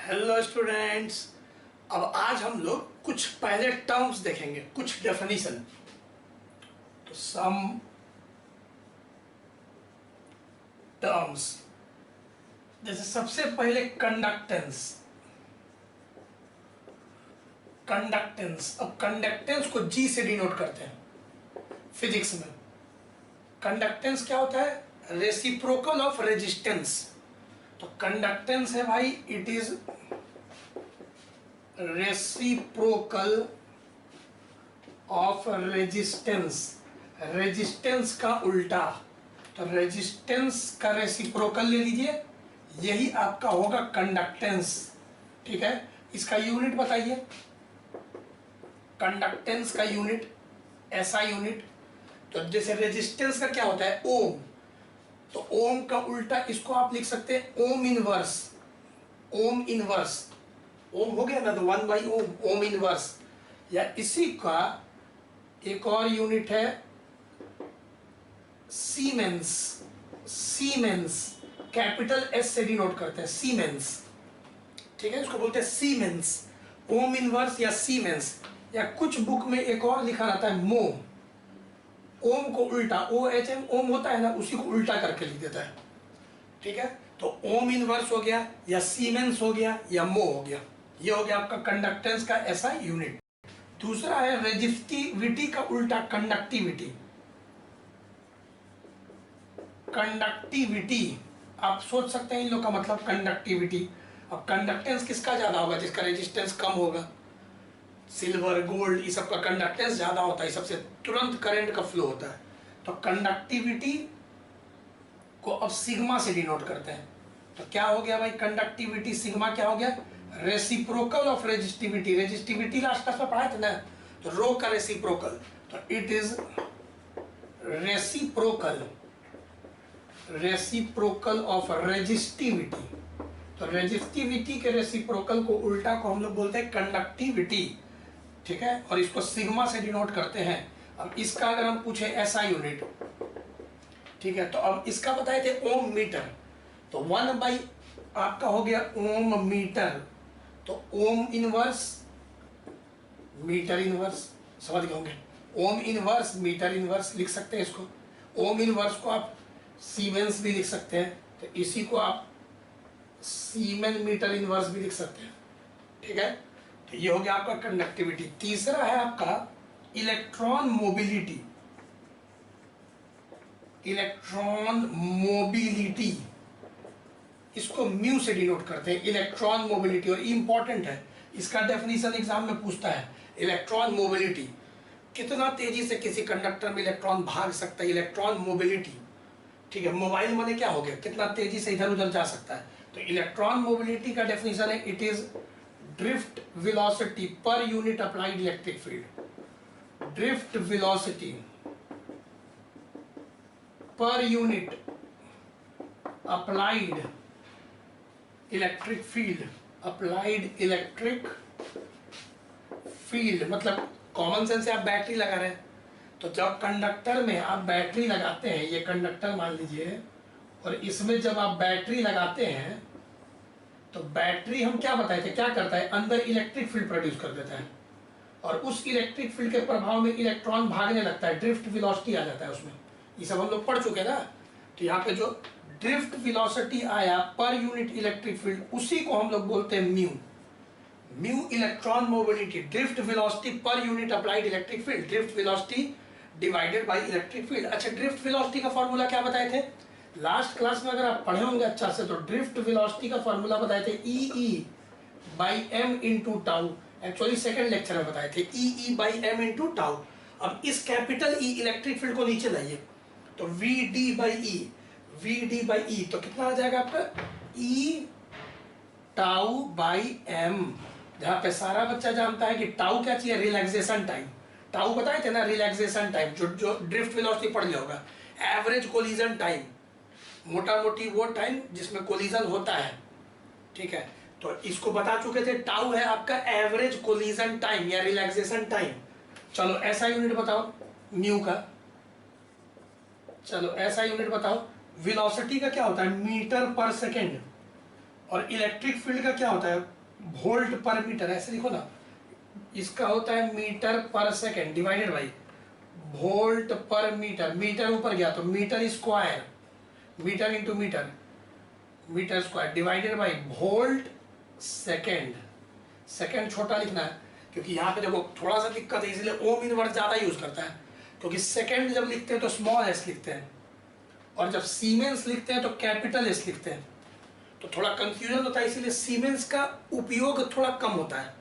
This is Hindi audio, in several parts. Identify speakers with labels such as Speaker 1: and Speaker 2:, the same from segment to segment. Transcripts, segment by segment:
Speaker 1: Hello students. अब आज हम लोग कुछ पहले टर्म्स देखेंगे, कुछ डेफिनेशन। तो सम टर्म्स, जैसे सबसे पहले कंडक्टेंस। कंडक्टेंस, अब कंडक्टेंस को जी से डिनोट करते हैं फिजिक्स में। कंडक्टेंस क्या होता है? Reciprocal of resistance. तो कंडक्टेंस है भाई, it is reciprocal of resistance. Resistance का उल्टा, तो रेजिस्टेंस का रेसिप्रोकल ले लीजिए, यही आपका होगा कंडक्टेंस। ठीक है, इसका यूनिट बताइए। कंडक्टेंस का यूनिट, ऐसा यूनिट। तो जैसे रेजिस्टेंस का क्या होता है? ओम। तो ओम का उल्टा इसको आप लिख सकते हैं ओम इनवर्स। ओम इनवर्स, ओम हो गया ना, तो 1/ओम, ओम इनवर्स। या इसी का एक और यूनिट है सीमेंस। सीमेंस कैपिटल एस से डिनोट करते हैं, सीमेंस। ठीक है, इसको बोलते हैं सीमेंस, ओम इनवर्स या सीमेंस। या कुछ बुक में एक और लिखा रहता है मोम। ओम को उल्टा, ओ एच एम ओम होता है ना, उसी को उल्टा करके लिख देता है। ठीक है, तो ओम इनवर्स हो गया, या सीमेंस हो गया, या मो हो गया। ये हो गया आपका कंडक्टेंस का ऐसा यूनिट। दूसरा है रेजिस्टिविटी का उल्टा कंडक्टिविटी। कंडक्टिविटी, आप सोच सकते हैं इन लोग का मतलब कंडक्टिविटी। अब कंडक्टेंस किसका ज्यादा होगा? जिसका रेजिस्टेंस कम होगा। सिल्वर, गोल्ड, ये सब का कंडक्टेंस ज्यादा होता है, सबसे तुरंत करंट का फ्लो होता है। तो कंडक्टिविटी को अब सिग्मा से डिनोट करते हैं। तो क्या हो गया भाई? कंडक्टिविटी सिग्मा क्या हो गया? Reciprocal of resistivity. Resistivity last class में पढ़ाए थे ना, तो रो का रेसिप्रोकल, तो it is reciprocal, reciprocal of resistivity. तो रेजिस्टिविटी के रेसिप्रोकल को उल्टा को हम लोग बोलते हैं कंडक्टिविटी। ठीक है, और इसको सिग्मा से डिनोट करते हैं। अब इसका अगर हम पूछे ऐसा यूनिट, ठीक है, तो अब इसका बताए थे ओम मीटर। तो 1/ आपका हो गया ओम मीटर। तो ओम इनवर्स, मीटर इनवर्स, समझ गए होंगे। ओम इनवर्स, मीटर इनवर्स लिख सकते हैं इसको। ओम इनवर्स को आप सीमेंस भी लिख सकते हैं, तो इसी को आप सीमेन मीटर इनवर्स भी लिख सकते हैं। ठीक है, तो ये हो गया आपका कंडक्टिविटी। तीसरा है आपका इलेक्ट्रॉन मोबिलिटी। इलेक्ट्रॉन मोबिलिटी, इसको म्यू से डिनोट करते हैं, इलेक्ट्रॉन मोबिलिटी। और इंपॉर्टेंट है, इसका डेफिनेशन एग्जाम में पूछता है। इलेक्ट्रॉन मोबिलिटी, कितना तेजी से किसी कंडक्टर में इलेक्ट्रॉन भाग सकता है, इलेक्ट्रॉन मोबिलिटी। ठीक है, मोबाइल माने क्या हो गया? कितना तेजी से इधर उधर जा सकता है। तो इलेक्ट्रॉन मोबिलिटी का डेफिनेशन है, it is drift velocity per unit applied electric field. Drift velocity per unit applied electric field. Applied electric field मतलब कॉमन सेंस से आप बैटरी लगा रहे हैं, तो जब कंडक्टर में आप बैटरी लगाते हैं, ये कंडक्टर मान लीजिए, और इसमें जब आप बैटरी लगाते हैं, तो बैटरी हम क्या बताए थे, क्या करता है? अंदर इलेक्ट्रिक फील्ड प्रोड्यूस कर देता है, और उस इलेक्ट्रिक फील्ड के प्रभाव में इलेक्ट्रॉन भागने लगता है, ड्रिफ्ट वेलोसिटी आ जाता है उसमें। ये सब हम लोग पढ़ चुके हैं ना। तो यहाँ पे जो ड्रिफ्ट वेलोसिटी आया पर यूनिट इलेक्ट्रिक फील्ड, उसी को हम लोग बोलते हैं mu. Mu electron mobility, drift velocity per unit applied electric field, drift velocity divided by electric field. अच्छा, ड्रिफ्ट वेलोसिटी का फॉर्मूला क्या बताए थे लास्ट क्लास में? अगर आप पढ़े होंगे अच्छा से, तो ड्रिफ्ट वेलोसिटी का फॉर्मूला बताए थे E/m into tau. Actually second lecture में बताए थे E/m इंटू टाउ। अब इस कैपिटल E इलेक्ट्रिक फील्ड को नीचे लाइए, तो VD/E, VD/E, तो कितना आ जाएगा आपका? E tau by m। जहां पे सारा बच्चा जानता है कि टाउ क्या चाहिए? Relaxation time. टाउ बताए थे ना, रिलैक्सेशन टाइम। जो ड्रिफ्ट वेलोसिटी पढ़ लिया होगा। एवरेज कोलिजन टाइम, मोटा मोटी वो टाइम जिसमें कोलिजन होता है। ठीक है, तो इसको बता चुके थे, टाउ है आपका एवरेज कोलिजन टाइम या रिलैक्सेशन टाइम। चलो ऐसा यूनिट बताओ न्यू का। चलो ऐसा यूनिट बताओ। वेलोसिटी का क्या होता है? Metre per second. और इलेक्ट्रिक फील्ड का क्या होता है, वोल्ट पर मीटर, ऐसे लिखो ना, इसका होता है metre per second divided by volt per metre, metre ऊपर गया तो metre square, metre into metre, metre square divided by volt second. Second छोटा लिखना है क्योंकि यहाँ पे देखो थोड़ा सा दिक्कत है, इसलिए ओम इनवर्स ज्यादा यूज करता है, क्योंकि सेकेंड जब लिखते हैं तो स्मॉल एस लिखते हैं और जब सीमेंस लिखते हैं तो कैपिटल एस लिखते हैं, तो थोड़ा कंफ्यूजन होता है, इसीलिए सीमेंस का उपयोग थोड़ा कम होता है,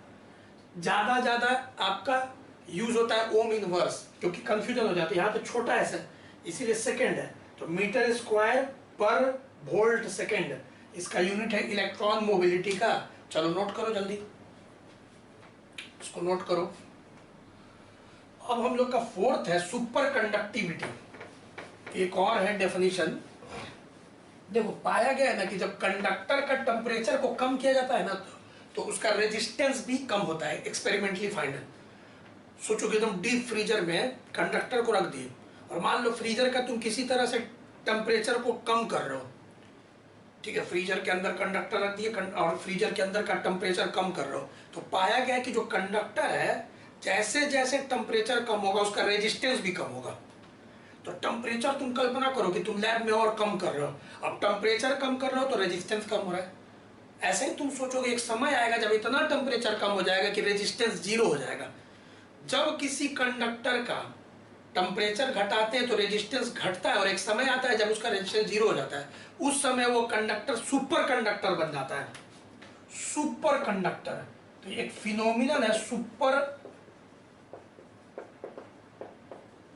Speaker 1: ज्यादा आपका यूज होता है ओम इनवर्स, क्योंकि कंफ्यूजन हो जाता है। यहाँ पे छोटा एस है इसीलिए सेकेंड है, तो मीटर स्क्वायर पर वोल्ट सेकेंड इसका यूनिट है इलेक्ट्रॉन मोबिलिटी का। चलो नोट करो जल्दी, इसको नोट करो। अब हम लोग का फोर्थ है सुपर कंडक्टिविटी। एक और है डेफिनेशन, देखो पाया गया है ना कि जब कंडक्टर का टेम्परेचर को कम किया जाता है ना तो उसका रेजिस्टेंस भी कम होता है, एक्सपेरिमेंटली फाइंड है। सोचो कि तुम डीप फ्रीजर में कंडक्टर को रख दिए और मान लो फ्रीजर का तुम किसी तरह से टेम्परेचर को कम कर रहे हो, ठीक है, फ्रीजर के अंदर कंडक्टर रख दिए और फ्रीजर के अंदर का टेम्परेचर कम कर रहे हो, तो पाया गया कि जो कंडक्टर है जैसे जैसे टेम्परेचर कम होगा उसका रेजिस्टेंस भी कम होगा। तो टेम्परेचर तुम कल्पना करो कि तुम लैब में और कम कर रहे हो, अब टेम्परेचर कम कर रहे हो तो रेजिस्टेंस कम हो रहा है। ऐसे ही तुम सोचोगे एक समय आएगा जब इतना टेम्परेचर कम हो जाएगा कि रेजिस्टेंस जीरो हो जाएगा। जब किसी कंडक्टर का टेम्परेचर घटाते हैं तो रेजिस्टेंस घटता है और एक समय आता है जब उसका रेजिस्टेंस जीरो हो जाता है, उस समय वो कंडक्टर सुपर कंडक्टर बन जाता है। सुपर कंडक्टर तो एक फिनोमिनन है सुपर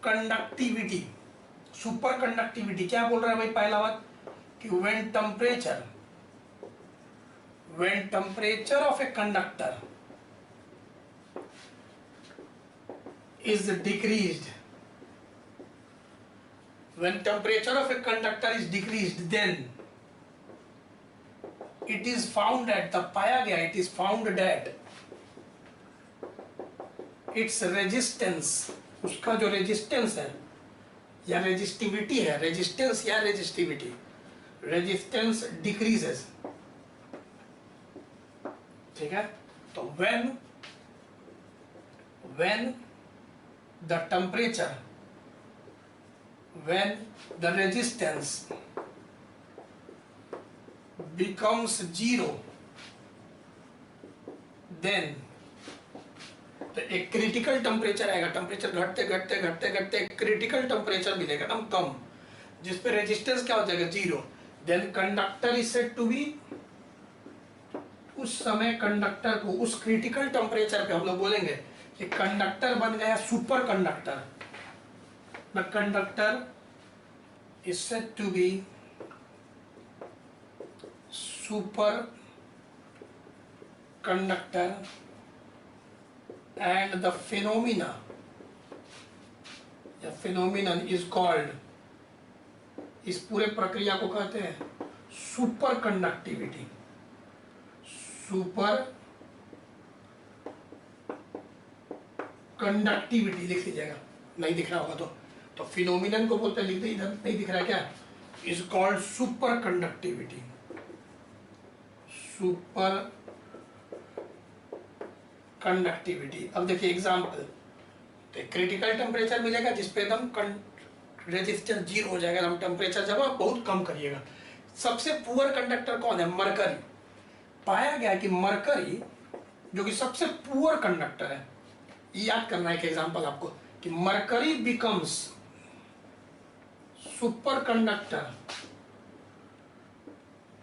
Speaker 1: कंडक्टिविटी। सुपर कंडक्टिविटी क्या बोल रहा है भाई, पहला बात कि when temperature of a conductor is decreased, when temperature of a conductor is decreased, then it is found that it is found that its resistance, उसका जो रेजिस्टेंस है या रेजिस्टिविटी है, रेजिस्टेंस या रेजिस्टिविटी, रेजिस्टेंस डिक्रीजेस, ठीक है। तो when the temperature, when the resistance becomes zero, then तो एक क्रिटिकल टेम्परेचर आएगा, टेम्परेचर घटते घटते घटते घटते क्रिटिकल टेम्परेचर मिलेगा एकदम कम, जिस पे रेजिस्टेंस क्या हो जाएगा, zero. Then conductor is said to be, उस समय कंडक्टर को उस क्रिटिकल टेम्परेचर पे हम लोग बोलेंगे कि कंडक्टर बन गया super conductor. The conductor is said to be super conductor and the phenomenon is called, इस पूरे प्रक्रिया को कहते हैं सुपर कंडक्टिविटी। सुपर कंडक्टिविटी लिख लीजिएगा, नहीं दिख रहा होगा तो फिनोमिनन को बोलते हैं, लिख दे, इधर नहीं दिख रहा क्या, is called super conductivity. Super conductivity. अब देखिए एग्जाम्पल, तो क्रिटिकल टेम्परेचर मिलेगा जिसपे एकदम रेजिस्टेंस जीरो हो जाएगा, हम टेम्परेचर जब आप बहुत कम करिएगा। सबसे पुअर कंडक्टर कौन है, मरकरी। पाया गया कि मरकरी जो कि सबसे पुअर कंडक्टर है, याद करना है एक एग्जाम्पल आपको कि मरकरी बिकम्स सुपर कंडक्टर।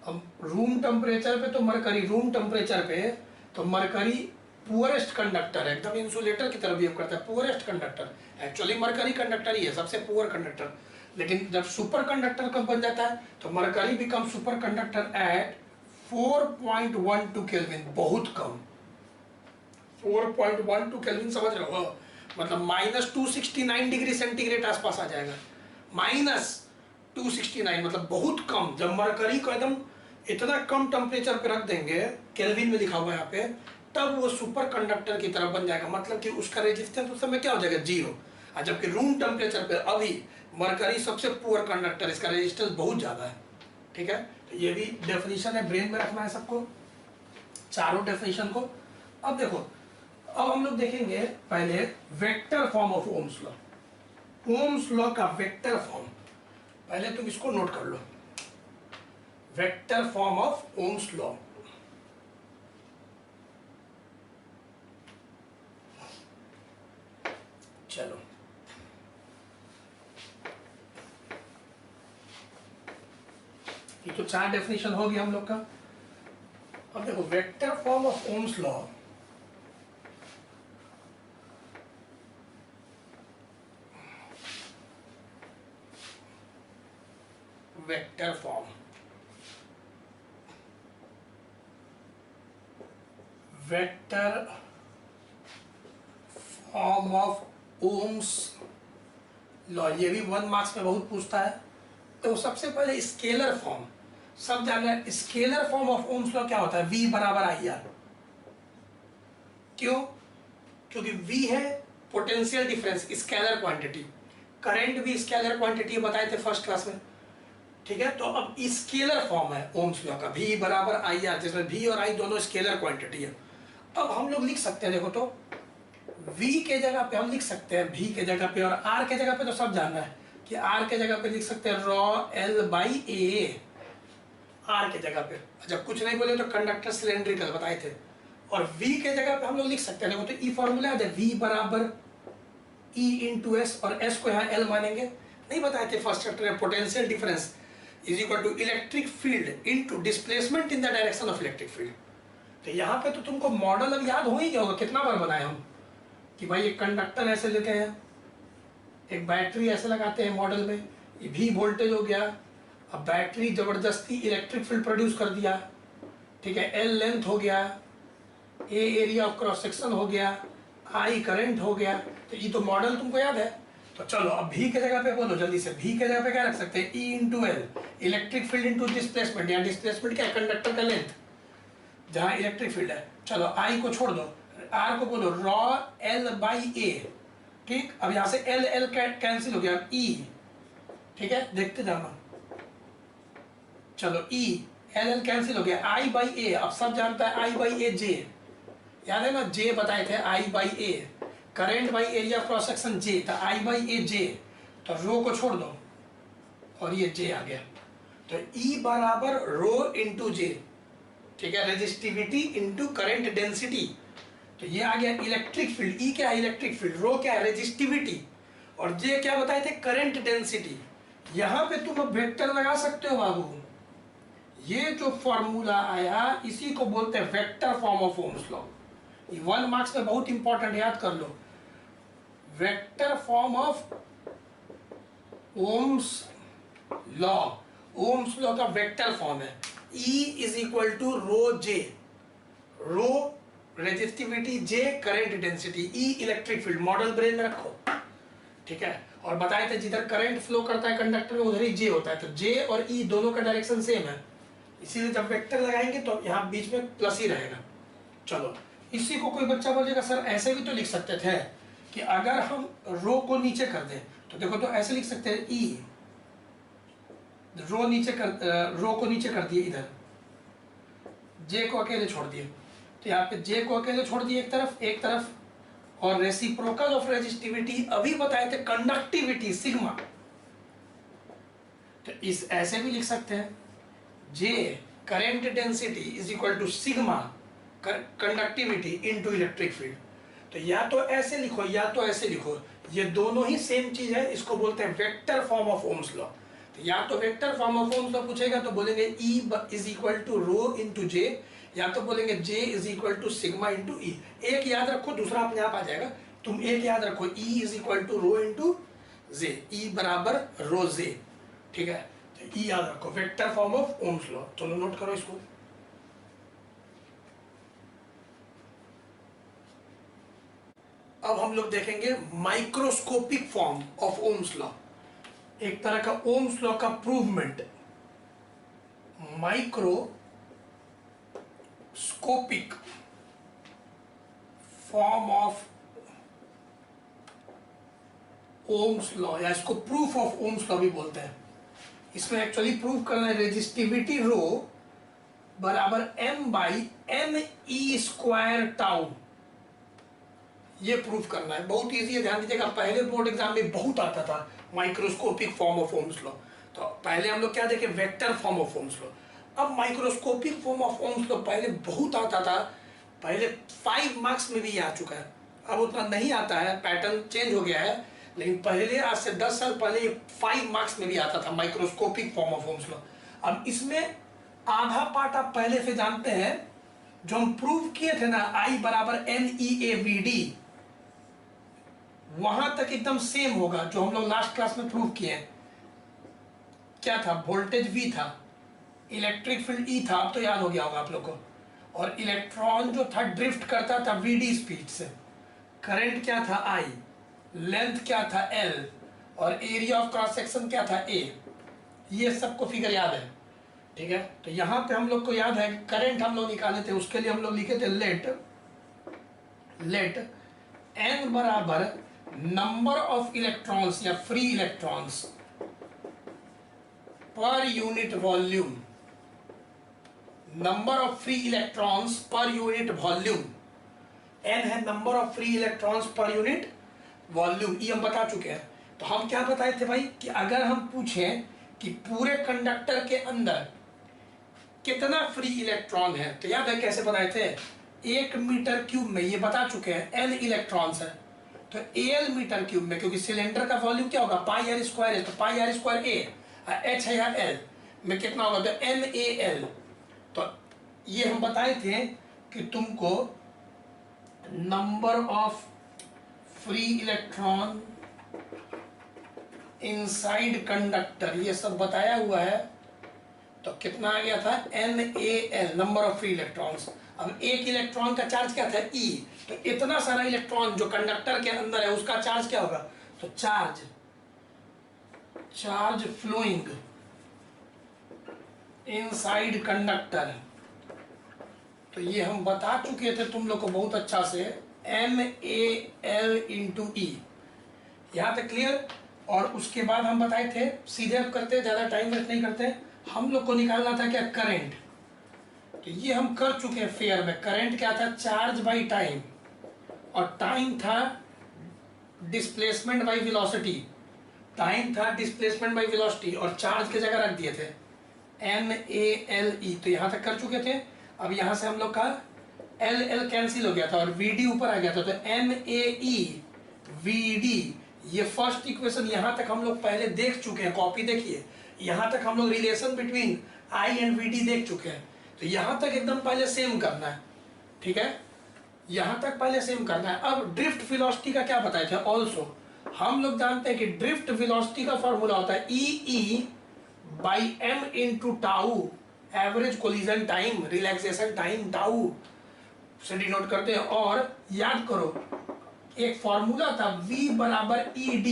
Speaker 1: अब रूम टेम्परेचर पे तो मरकरी, रूम टेम्परेचर पे तो मरकरी पुअरेस्ट कंडक्टर है, एकदम इंसुलेटर की तरह बिहेव करता है, poorest conductor. Actually mercury conductor ही है सबसे पुअर कंडक्टर, लेकिन जब सुपर कंडक्टर कब बन जाता है तो mercury become super conductor at 4.12 kelvin, बहुत कम। 4.12 केल्विन समझ रहे हो, मतलब -269 डिग्री सेंटीग्रेड आसपास आ जाएगा। -269 मतलब बहुत कम। जब मरकरी को एकदम इतना कम टेम्परेचर पे रख देंगे, केल्विन में लिखा हुआ है यहाँ पे, तब वो सुपर कंडक्टर की तरफ बन जाएगा, मतलब कि उसका रेजिस्टेंस उस समय क्या हो जाएगा, जीरो। और जबकि रूम टेम्परेचर पे अभी मरकरी सबसे पुअर कंडक्टर, इसका रेजिस्टेंस बहुत ज्यादा है, ठीक है। तो ये भी डेफिनेशन है, ब्रेन में रखना है सबको, चारों डेफिनेशन को। अब देखो, अब हम लोग देखेंगे पहले vector form of Ohm's law. Ohm's law का वेक्टर फॉर्म, पहले तुम इसको नोट कर लो, vector form of Ohm's law. चलो, ये तो चार डेफिनेशन हो गया हम लोग का। अब देखो vector form of Ohm's law, vector form, vector form of Ohm's law, ये भी 1 मार्क्स में बहुत पूछता है। तो सबसे पहले स्केलर फॉर्म, सब जानना है scalar form of Ohm's law क्या होता है, V बराबर आई आर। क्यों? क्योंकि V है potential difference, scalar quantity, current भी स्केलर क्वांटिटी बताए थे फर्स्ट क्लास में, ठीक है। तो अब स्केलर फॉर्म है ओम्स लॉ का, V बराबर आई आर, जिसमें V और I दोनों स्केलर क्वांटिटी है। अब हम लोग लिख सकते हैं, देखो तो V के जगह पे हम लिख सकते हैं V के जगह पे, और R के जगह पे तो सब जानना है कि R के जगह पे लिख सकते हैं raw L by A, R के जगह पे। जब कुछ नहीं बोले तो कंडक्टर सिलेंड्रिकल बताए थे। और V के जगह पे हम लोग लिख सकते हैं, देखो तो E फॉर्मूला है, V बराबर E इंटू एस, और S को यहाँ L मानेंगे, नहीं बताए थे फर्स्ट चैप्टर में, potential difference is equal to electric field into displacement in the direction of electric field. तो यहाँ पे तो तुमको मॉडल अब याद हो ही गया होगा, कितना बार बनाए हम कि भाई एक कंडक्टर ऐसे लेते हैं, एक बैटरी ऐसे लगाते हैं मॉडल में, ये भी वोल्टेज हो गया। अब बैटरी जबरदस्ती इलेक्ट्रिक फील्ड प्रोड्यूस कर दिया, ठीक है, एल लेंथ हो गया, ए एरिया ऑफ क्रॉस सेक्शन हो गया, आई करंट हो गया। तो ये तो मॉडल तुमको याद है। तो चलो अब भी के जगह पे बोलो जल्दी से, भी के जगह पे क्या रख सकते हैं, E into L, electric field into displacement, या डिस्प्लेसमेंट क्या है, कंडक्टर का लेंथ जहाँ इलेक्ट्रिक फील्ड है। चलो आई को छोड़ दो, आर को बोलो रॉ एल बाई ए, ठीक। अब यहाँ से एल एल कैंसिल हो गया, ई, ठीक है, देखते जाना। चलो ई एल एल कैंसिल हो गया, आई बाई ए, अब सब जानता है आई बाई ए जे, याद है ना, जे बताए थे I by A, current by area cross section J, तो आई बाई ए जे, तो रो को छोड़ दो और ये जे आ गया। तो ई बराबर रो इंटू जे, ठीक है, रेजिस्टिविटी इंटू करंट डेंसिटी। तो ये आ गया इलेक्ट्रिक फील्ड, ई क्या है इलेक्ट्रिक फील्ड, रो क्या है रेजिस्टिविटी, और जे क्या बताए थे करंट डेंसिटी। यहां पे तुम अब वेक्टर लगा सकते हो बाबू, ये जो फॉर्मूला आया इसी को बोलते हैं vector form of Ohm's law. 1 marks में बहुत इंपॉर्टेंट, याद कर लो, vector form of Ohm's law. Ohm's law का वेक्टर फॉर्म है E is equal to rho J, rho resistivity, J current density, E electric field, model brain में रखो, ठीक है। और बताए थे जिधर करंट फ्लो करता है कंडक्टर में उधर ही जे होता है, तो जे और E दोनों का डायरेक्शन सेम है, इसीलिए जब वेक्टर लगाएंगे तो यहाँ बीच में प्लस ही रहेगा। चलो इसी को कोई बच्चा बोलेगा सर ऐसे भी तो लिख सकते थे कि अगर हम रो को नीचे कर दें, तो देखो तो ऐसे लिख सकते हैं ई, रो नीचे कर, रो को नीचे कर दिए, इधर जे को अकेले छोड़ दिए, तो यहाँ पे जे को अकेले छोड़ दिए एक तरफ, और रेसिप्रोकल ऑफ रेजिस्टिविटी अभी बताए थे कंडक्टिविटी सिग्मा, तो इस ऐसे भी लिख सकते हैं J current density is equal to sigma conductivity into electric field. तो या तो ऐसे लिखो या तो ऐसे लिखो, ये दोनों ही सेम चीज है, इसको बोलते हैं vector form of Ohm's law. तो या तो vector form of Ohm's law पूछेगा तो बोलेंगे E is equal to rho into J, या तो बोलेंगे J is equal to sigma into E. एक याद रखो, दूसरा अपने आप आ जाएगा, तुम एक याद रखो, E is equal to rho into J, E बराबर रो जे, ठीक है। तो E याद रखो, vector form of Ohm's law. चलो नोट करो इसको। अब हम लोग देखेंगे microscopic form of Ohm's law, एक तरह का ओम्स लॉ का प्रूवमेंट, microscopic form of Ohm's law, या इसको प्रूफ ऑफ ओम्स लॉ भी बोलते हैं। इसमें एक्चुअली प्रूव करना है रेजिस्टिविटी रो बराबर m by N E square tau, ये प्रूफ करना है। बहुत इजी है, ध्यान दीजिएगा। पहले बोर्ड एग्जाम में बहुत आता था microscopic form of Ohm's law. तो पहले हम लोग क्या देखे, vector form of Ohm's law. अब microscopic form of Ohm's law पहले बहुत आता था, पहले 5 मार्क्स में भी ये आ चुका है। अब उतना नहीं आता है, पैटर्न चेंज हो गया है, लेकिन पहले आज से 10 साल पहले ये 5 मार्क्स में भी आता था microscopic form of Ohm's law. अब इसमें आधा पार्ट आप पहले से जानते हैं, जो हम प्रूव किए थे ना, I बराबर NEAVD, वहां तक एकदम सेम होगा जो हम लोग लास्ट क्लास में प्रूव किए हैं। क्या था, वोल्टेज V था, इलेक्ट्रिक फील्ड E था, अब तो याद हो गया होगा आप लोग को, और इलेक्ट्रॉन जो था ड्रिफ्ट करता था VD स्पीड से, करंट क्या था I, लेंथ क्या था L, और एरिया ऑफ क्रॉस सेक्शन क्या था A। ये सबको फिगर याद है, ठीक है। तो यहाँ पे हम लोग को याद है करंट हम लोग निकाले थे, उसके लिए हम लोग लिखे थे लेट n बराबर नंबर ऑफ इलेक्ट्रॉन्स या free electrons per unit volume, number of free electrons per unit volume. n है number of free electrons per unit volume, ये हम बता चुके हैं। तो हम क्या बताए थे भाई कि अगर हम पूछें कि पूरे कंडक्टर के अंदर कितना फ्री इलेक्ट्रॉन है, तो याद है कैसे बताए थे, 1 मीटर क्यूब में, ये बता चुके हैं n इलेक्ट्रॉन्स है, तो Al मीटर क्यूब में, क्योंकि सिलेंडर का वॉल्यूम क्या होगा, पाई आर स्क्वायर है, तो पाई आर स्क्वायर A, H है या L में कितना होगा, तो NaL। तो ये हम बताए थे कि तुमको number of free electron inside conductor, ये सब बताया हुआ है। तो कितना आ गया था, NaL, number of free electrons. अब एक इलेक्ट्रॉन का चार्ज क्या था, E, तो इतना सारा इलेक्ट्रॉन जो कंडक्टर के अंदर है उसका चार्ज क्या होगा, तो चार्ज फ्लोइंग इनसाइड कंडक्टर। तो ये हम बता चुके थे तुम लोग को बहुत अच्छा से, NaL इंटू E, यहाँ तक क्लियर। और उसके बाद हम बताए थे, सीधे अब करते, ज्यादा टाइम वेस्ट नहीं करते, हम लोग को निकालना था क्या, करंट। तो ये हम कर चुके हैं फेयर में। करंट क्या था, चार्ज बाई टाइम, और टाइम था डिस्प्लेसमेंट बाई वेलोसिटी, टाइम था डिस्प्लेसमेंट बाई वेलोसिटी, और चार्ज की जगह रख दिए थे NaLe। तो यहां तक कर चुके थे। अब यहां से हम लोग का L कैंसिल हो गया था और Vd ऊपर आ गया था, तो NaeVd, ये फर्स्ट इक्वेशन यहां तक हम लोग पहले देख चुके हैं, कॉपी देखिए, यहां तक हम लोग relation between I and Vd देख चुके हैं। तो यहां तक एकदम पहले सेम करना है, ठीक है, यहां तक पहले सेम करना है। अब ड्रिफ्ट वेलोसिटी का क्या बताए थे, ऑल्सो हम लोग जानते हैं कि ड्रिफ्ट वेलोसिटी का फॉर्मूला होता है E by m into tau, average collision time, relaxation time, tau से डिनोट करते हैं। और याद करो एक फॉर्मूला था V बराबर ED,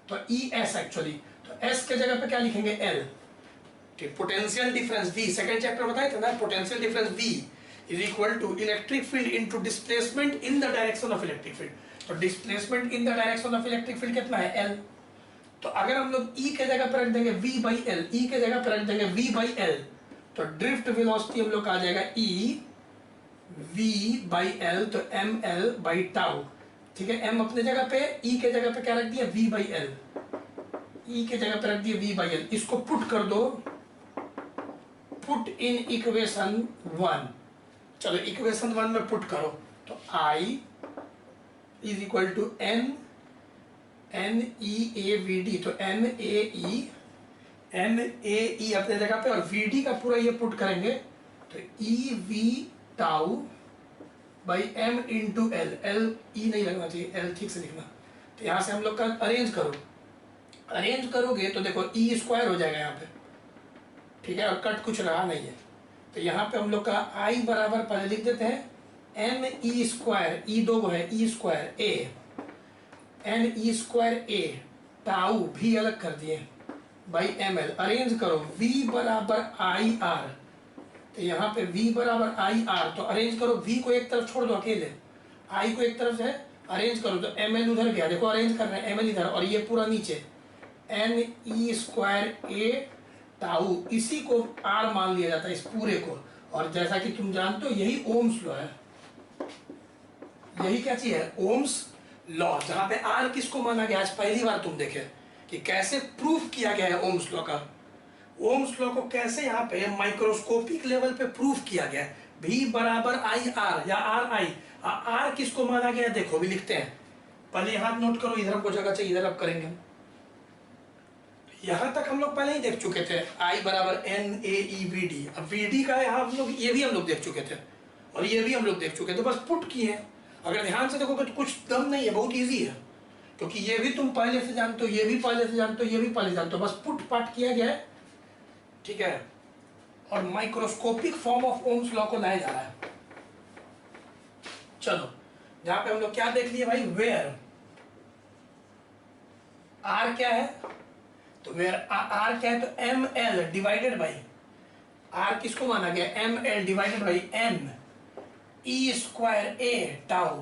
Speaker 1: तो ES एक्चुअली, तो S के जगह पे क्या लिखेंगे, L, ठीक। Potential difference V, second chapter बताए थे ना, potential difference V is equal to electric field into displacement in the direction of electric field. तो displacement in the direction of electric field कितना है, L। तो अगर हम लोग E के जगह पर रख देंगे V बाई L, E के जगह पर रख देंगे V बाई L, तो ड्रिफ्ट वेलोसिटी हम लोग का आ जाएगा E V बाई L, तो ML बाई टाउ, ठीक है। M अपने जगह पे, E के जगह पे क्या रख दिया, V बाई L, E के जगह पे रख दिया V बाई L। इसको पुट कर दो, पुट इन इक्वेशन 1, चलो इक्वेशन 1 में पुट करो, तो I is equal to NeAVD, तो NaE अपने जगह पे, और Vd का पूरा ये पुट करेंगे, तो EV tau by M into L, L E नहीं लगना चाहिए, L ठीक से लिखना। तो यहाँ से हम लोग का अरेंज करो, अरेंज करोगे तो देखो E स्क्वायर हो जाएगा यहाँ पे, ठीक है, और कट कुछ रहा नहीं है। तो यहाँ पे हम लोग का I बराबर पहले लिख देते हैं NE स्क्वायर, E दो है, E square A, NE square A, tau भी अलग कर दिए, बाई ML, अरेंज करो V बराबर IR, तो यहाँ पे V बराबर IR, तो अरेंज करो, V को एक तरफ छोड़ दो अकेले, I को एक तरफ है, अरेंज करो, तो ML उधर गया, देखो अरेंज कर रहे हैं, ML इधर, और ये पूरा नीचे, N E square A tau, इसी को आर मान लिया जाता है, इस पूरे को। और जैसा कि तुम जानते हो यही ओम्स लॉ है, यही क्या चीज है, ओम्स लॉ, जहां पे आर किसको माना गया। आज पहली बार तुम देखे कि कैसे प्रूफ किया गया है ओम्स लॉ का। ओम्स लॉ को कैसे यहाँ पे माइक्रोस्कोपिक लेवल पे प्रूफ किया गया है। V बराबर आई आर या आर आई, आर किसको माना गया देखो भी लिखते हैं। पहले यहाँ नोट करो, इधर हमको जगह चाहिए, इधर अब करेंगे। यहां तक हम लोग पहले ही देख चुके थे, I बराबर N A E V D. अब वी डी का यहाँ हम लोग ये भी हम लोग देख चुके थे और ये भी हम लोग देख चुके थे, बस पुट किए हैं। अगर ध्यान से देखोगे तो कुछ दम नहीं है, बहुत ईजी है, क्योंकि ये भी तुम पहले से जानते हो, ये भी पहले से जानते हो, ये भी पहले से जानते हो, बस पुट पाट किया गया है, ठीक है। और microscopic form of Ohm's law को लाया जा रहा है। चलो, जहां पे हम लोग क्या देख लिए भाई, वेयर आर क्या है, तो वेयर आर क्या है, तो M L divided by, R किसको माना गया, M L divided by M E square A tau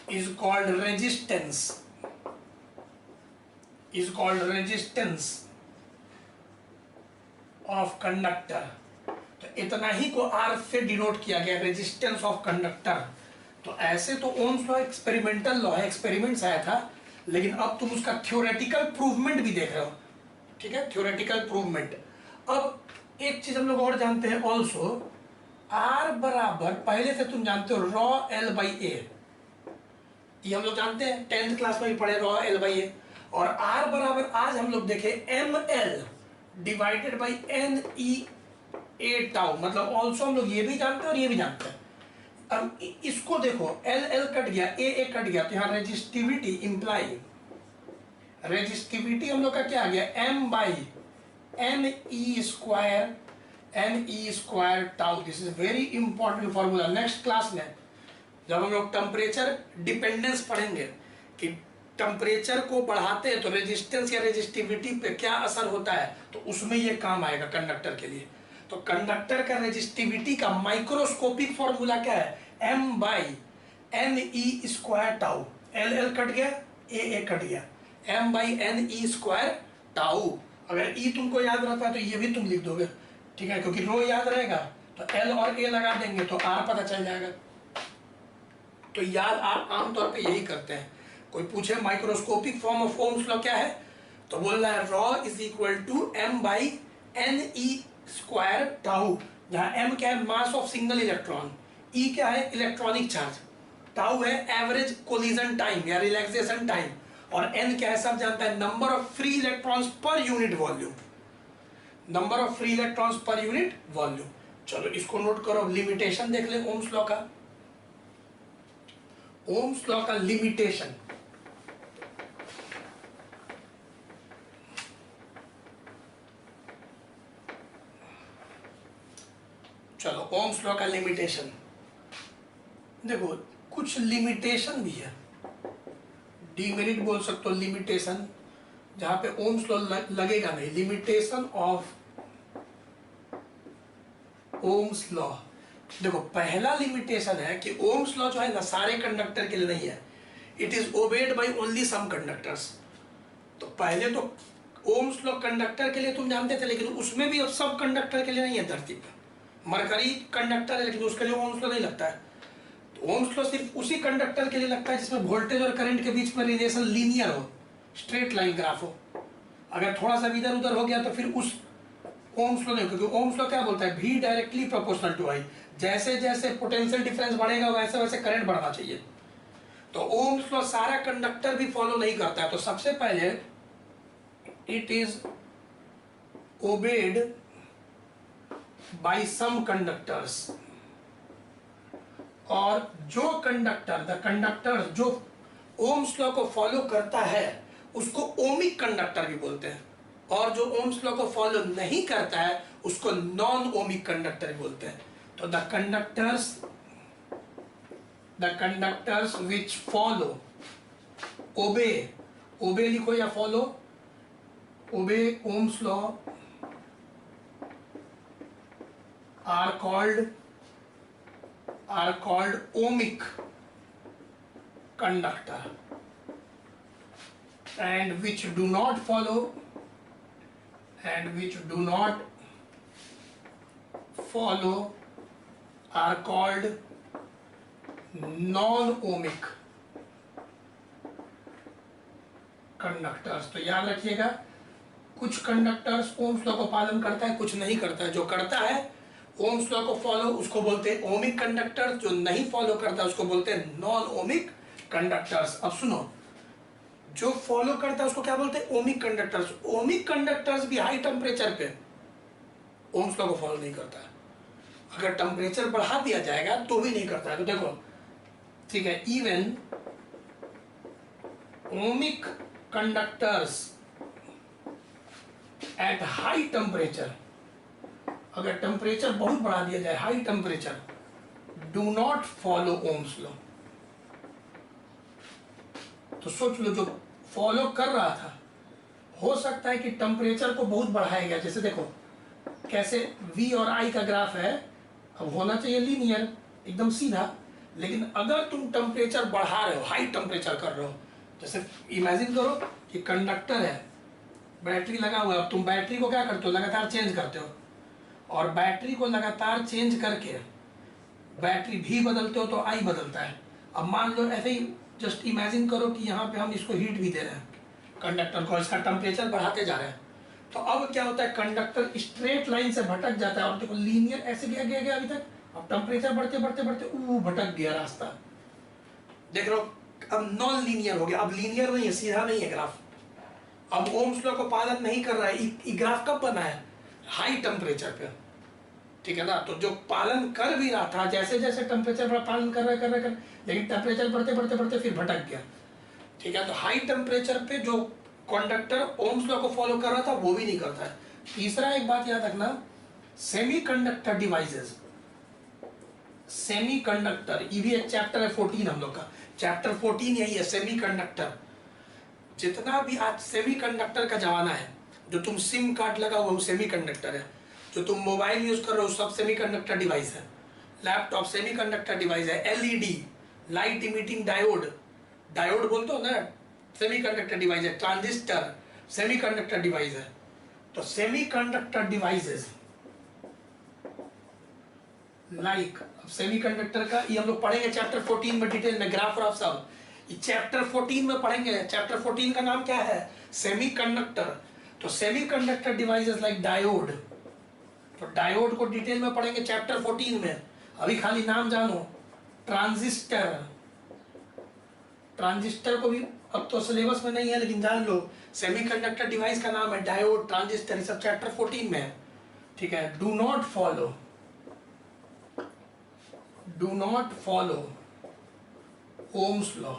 Speaker 1: is called resistance, is called resistance of conductor। तो इतना ही को R से डिनोट किया गया, रेजिस्टेंस ऑफ कंडक्टर। तो ऐसे तो ओम्स लॉ एक्सपेरिमेंटल लॉ है, एक्सपेरिमेंट्स आया था, लेकिन अब तुम उसका थ्योरेटिकल प्रूवमेंट भी देख रहे हो, ठीक है, थ्योरेटिकल प्रूवमेंट। अब एक चीज हम लोग और जानते हैं ऑल्सो, R बराबर पहले से तुम जानते हो रॉ एल बाई ए, ये हम लोग जानते हैं, 10th क्लास में भी पढ़े रॉ एल बाई ए। और आर बराबर आज हम लोग देखे M L divided by N E A tau, मतलब ऑल्सो हम लोग ये भी जानते हैं और ये भी जानते हैं। अब इसको देखो, एल एल कट गया, ए कट गया, तो यहाँ रेजिस्टिविटी इंप्लाई, रेजिस्टिविटी हम लोग का क्या आ गया, M by N E square tau. This is very important formula. Next class में जब हम लोग टेम्परेचर डिपेंडेंस पढ़ेंगे कि टेम्परेचर को बढ़ाते हैं तो रेजिस्टेंस या रेजिस्टिविटी पे क्या असर होता है, तो उसमें ये काम आएगा कंडक्टर के लिए। तो कंडक्टर का रेजिस्टिविटी का माइक्रोस्कोपिक फॉर्मूला क्या है, M by N E square tau, L L cut गया, ए कट गया, M by N E square tau. अगर ई तुमको याद रहता है तो ये भी तुम लिख दोगे, ठीक है, क्योंकि रो याद रहेगा तो एल और ए लगा देंगे तो आर पता चल जाएगा। तो याद आप आमतौर पे यही करते हैं। कोई पूछे microscopic form of Ohm's law क्या है, तो बोल रहा है rho is equal to M by N E square tau, जहां एम क्या है, mass of single electron, E क्या है, इलेक्ट्रॉनिक चार्ज, टाउ है एवरेज कोलिजन टाइम या रिलैक्सेशन टाइम, और एन क्या है, सब जानता है, number of free electrons per unit volume, number of free electrons per unit volume. चलो इसको नोट करो, लिमिटेशन देख ले ओम्स लॉ का। ओम्स लॉ का लिमिटेशन, चलो ओम्स लॉ का लिमिटेशन देखो, कुछ लिमिटेशन भी है, डीमेरिट बोल सकते हो लिमिटेशन, जहां पे ओम्स लॉ लगेगा नहीं। लिमिटेशन ऑफ ओम्स लॉ, देखो पहला लिमिटेशन है कि ओम्स लॉ जो है ना सारे कंडक्टर के लिए नहीं है, it is obeyed by only some conductors. तो पहले तो ओम्स लॉ कंडक्टर के लिए तुम जानते थे, लेकिन उसमें भी अब सब कंडक्टर के लिए नहीं है धरती पर। मरकरी कंडक्टर है लेकिन उसके लिए ओम्स लॉ नहीं लगता है। तो ओम्स लॉ सिर्फ उसी कंडक्टर के लिए लगता है जिसमें वोल्टेज और करंट के बीच में रिलेशन लीनियर हो, स्ट्रेट लाइन ग्राफ हो। अगर थोड़ा सा इधर उधर हो गया तो फिर उस ओम्स लॉ नहीं, क्योंकि ओम्स लॉ क्या बोलता है, V directly proportional to I, जैसे जैसे पोटेंशियल डिफरेंस बढ़ेगा वैसे वैसे करंट बढ़ना चाहिए। तो ओम्स लॉ सारा कंडक्टर भी फॉलो नहीं करता है। तो सबसे पहले it is obeyed by some conductors, और जो कंडक्टर, द कंडक्टर जो ओम्स लॉ को फॉलो करता है उसको ओमिक कंडक्टर भी बोलते हैं, और जो ओम्स लॉ को फॉलो नहीं करता है उसको नॉन ओमिक कंडक्टर बोलते हैं। तो द कंडक्टर्स विच फॉलो, ओबे लिखो या follow, obey Ohm's law are called, ohmic conductor। and which do not follow are called non-ohmic conductors. तो याद रखिएगा, कुछ कंडक्टर्स ओम्स लॉ को पालन करता है, कुछ नहीं करता है। जो करता है ओम्स लॉ को फॉलो उसको बोलते हैं ओमिक कंडक्टर, जो नहीं फॉलो करता उसको बोलते हैं नॉन ओमिक कंडक्टर्स। अब सुनो, जो फॉलो करता है उसको क्या बोलते हैं? Ohmic conductors. ओमिक कंडक्टर्स भी हाई टेम्परेचर पे ओम्स लॉ को फॉलो नहीं करता है। अगर टेम्परेचर बढ़ा दिया जाएगा तो भी नहीं करता है। तो देखो, ठीक है, even ohmic conductors at high temperature, अगर टेम्परेचर बहुत बढ़ा दिया जाए, high temperature, do not follow ohms law. तो सोच लो, जो फॉलो कर रहा था, हो सकता है कि टेम्परेचर को बहुत बढ़ाया गया। जैसे देखो कैसे V और I का ग्राफ है, अब होना चाहिए लीनियर, एकदम सीधा, लेकिन अगर तुम टेम्परेचर बढ़ा रहे हो, हाई टेम्परेचर कर रहे हो, जैसे इमेजिन करो कि कंडक्टर है, बैटरी लगा हुआ है, अब तुम बैटरी को क्या करते हो? लगातार चेंज करते हो, और बैटरी को लगातार चेंज करके बैटरी भी बदलते हो तो I बदलता है। अब मान लो ऐसे ही जस्ट इमेजिन करो कि यहाँ पे हम इसको हीट भी दे रहे हैं कंडक्टर को, इसका टेम्परेचर बढ़ाते जा रहे हैं, तो अब क्या होता है? कंडक्टर स्ट्रेट लाइन से भटक जाता है, और देखो लीनियर ऐसे गया अभी तक, अब टेम्परेचर बढ़ते भटक गया रास्ता, देख रहे हो? अब नॉन लीनियर हो गया, अब लीनियर नहीं है, सीधा नहीं है ग्राफ, अब ओम्स लॉ को पालन नहीं कर रहा है। ये ग्राफ कब बना है? हाई टेम्परेचर पे, ठीक है ना? तो जो पालन कर भी रहा था, जैसे जैसे टेम्परेचर पर पालन कर रहा, लेकिन टेम्परेचर बढ़ते फिर भटक गया, ठीक है? तो हाई टेम्परेचर पे जो कंडक्टर ओम्स लॉ को फॉलो कर रहा था वो भी नहीं करता है। तीसरा एक बात याद रखना, सेमीकंडक्टर डिवाइसेस, सेमीकंडक्टर, ये भी एक चैप्टर है 14 हम लोग का, चैप्टर 14 यही है, सेमीकंडक्टर। जितना भी आज सेमीकंडक्टर का जमाना है, जो तुम सिम कार्ड लगा हुआ वो सेमीकंडक्टर है, जो तुम मोबाइल यूज कर रहे हो सब सेमीकंडक्टर डिवाइस है, लैपटॉप सेमीकंडक्टर डिवाइस है, LED light emitting diode, diode बोलते हो ना, सेमीकंडक्टर डिवाइस है, ट्रांजिस्टर सेमीकंडक्टर डिवाइस है। तो सेमीकंडक्टर डिवाइसेस लाइक, अब सेमीकंडक्टर का ये हम लोग पढ़ेंगे चैप्टर 14 में डिटेल में, ग्राफ और सब ये चैप्टर 14 में पढ़ेंगे। चैप्टर 14 का नाम क्या है? सेमीकंडक्टर। तो सेमीकंडक्टर डिवाइसेस लाइक डायोड, तो डायोड को डिटेल में पढ़ेंगे चैप्टर 14 में, अभी खाली नाम जानो। ट्रांजिस्टर, ट्रांजिस्टर को भी अब तो सिलेबस में नहीं है लेकिन जान लो, सेमीकंडक्टर डिवाइस का नाम है डायोड, ट्रांजिस्टर, ये सब चैप्टर 14 में है, ठीक है? Do not follow Ohm's law,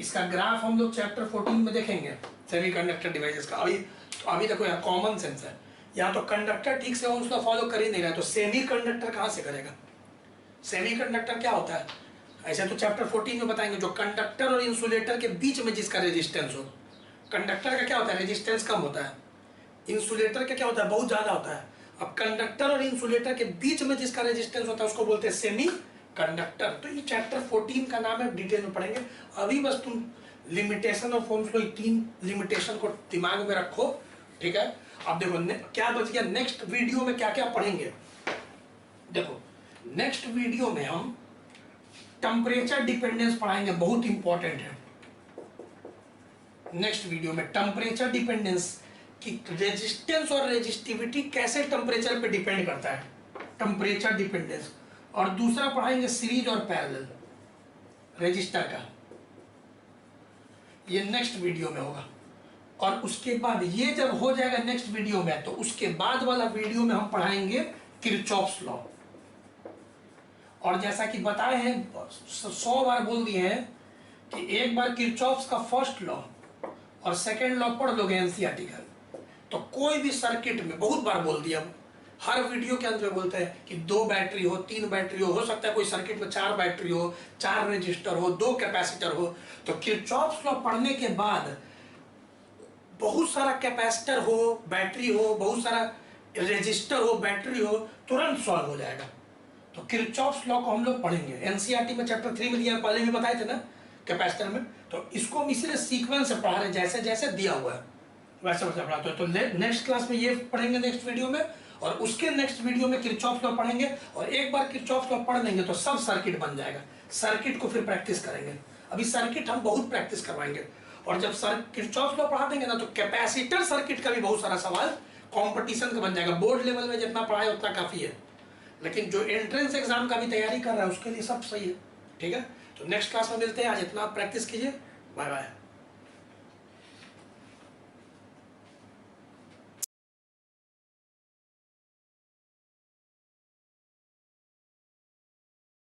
Speaker 1: इसका ग्राफ हम लोग चैप्टर 14 में देखेंगे सेमीकंडक्टर डिवाइसेस का। अभी देखो यहाँ कॉमन सेंस है, या तो कंडक्टर ठीक से ओम्स लॉ फॉलो कर ही नहीं रहा, तो सेमीकंडक्टर कहाँ से करेगा? सेमीकंडक्टर क्या होता है? ऐसे तो चैप्टर 14 में बताएंगे, जो कंडक्टर और इंसुलेटर के बीच में जिसका रेजिस्टेंस हो। कंडक्टर का क्या होता है? रेजिस्टेंस कम होता है। इंसुलेटर का क्या होता है? बहुत ज्यादा होता है। अब कंडक्टर और इंसुलेटर के बीच में जिसका रेजिस्टेंस होता है उसको बोलते हैं सेमी कंडक्टर। तो ये चैप्टर 14 का नाम है, डिटेल में पढ़ेंगे। अभी बस तुम limitation of Ohm's law, 3 limitation को दिमाग में रखो, ठीक है? अब देखो क्या बच गया, नेक्स्ट वीडियो में क्या क्या पढ़ेंगे। देखो नेक्स्ट वीडियो में हम टेम्परेचर डिपेंडेंस पढ़ाएंगे, बहुत इंपॉर्टेंट है। नेक्स्ट वीडियो में टेम्परेचर डिपेंडेंस कि रेजिस्टेंस और रेजिस्टिविटी कैसे टेम्परेचर पे डिपेंड करता है, टेम्परेचर डिपेंडेंस। और दूसरा पढ़ाएंगे सीरीज और पैरेलल रेजिस्टर का, ये नेक्स्ट वीडियो में होगा। और उसके बाद ये जब हो जाएगा नेक्स्ट वीडियो में, तो उसके बाद वाला वीडियो में हम पढ़ाएंगे किरचॉफ्स लॉ। और जैसा कि बताए हैं, 100 बार बोल दिए हैं कि एक बार किरचॉफ्स का फर्स्ट लॉ और सेकेंड लॉ पढ़ लोगे एनसीईआरटी का, तो कोई भी सर्किट में, बहुत बार बोल दिया, हर वीडियो के अंत में बोलते हैं कि 2 बैटरी हो, 3 बैटरी हो सकता है कोई सर्किट में 4 बैटरी हो, 4 रेजिस्टर हो, 2 कैपेसिटर हो। तो किरचॉफ्स लॉ पढ़ने के बाद बहुत सारा कैपेसिटर हो, बैटरी हो, बहुत सारा रेजिस्टर हो, बैटरी हो, तुरंत सॉल्व हो जाएगा। तो किरचॉफ्स लॉ को हम लोग पढ़ेंगे एनसीईआरटी में, चैप्टर 3 में दिया, पहले भी बताए थे ना कैपेसिटर में। तो इसको हम इसीलिए सीक्वेंस से पढ़ा रहे हैं, जैसे जैसे दिया हुआ है वैसे वैसे पढ़ाते हैं। तो नेक्स्ट क्लास में ये पढ़ेंगे नेक्स्ट वीडियो में, और उसके नेक्स्ट वीडियो में किरचॉफ लॉ पढ़ेंगे। और एक बार किरचॉफ लॉ पढ़ लेंगे तो सब सर्किट बन जाएगा। सर्किट को फिर प्रैक्टिस करेंगे, अभी सर्किट हम बहुत प्रैक्टिस करवाएंगे। और जब किरचॉफ लॉ पढ़ा देंगे ना तो कैपेसिटर सर्किट का भी बहुत सारा सवाल कंपटीशन का बन जाएगा। बोर्ड लेवल में जितना पढ़ाए उतना काफी है, लेकिन जो एंट्रेंस एग्जाम का भी तैयारी कर रहा है उसके लिए सब सही है। ठीक है, तो नेक्स्ट क्लास में मिलते हैं। आज इतना आप प्रैक्टिस कीजिए। Bye bye.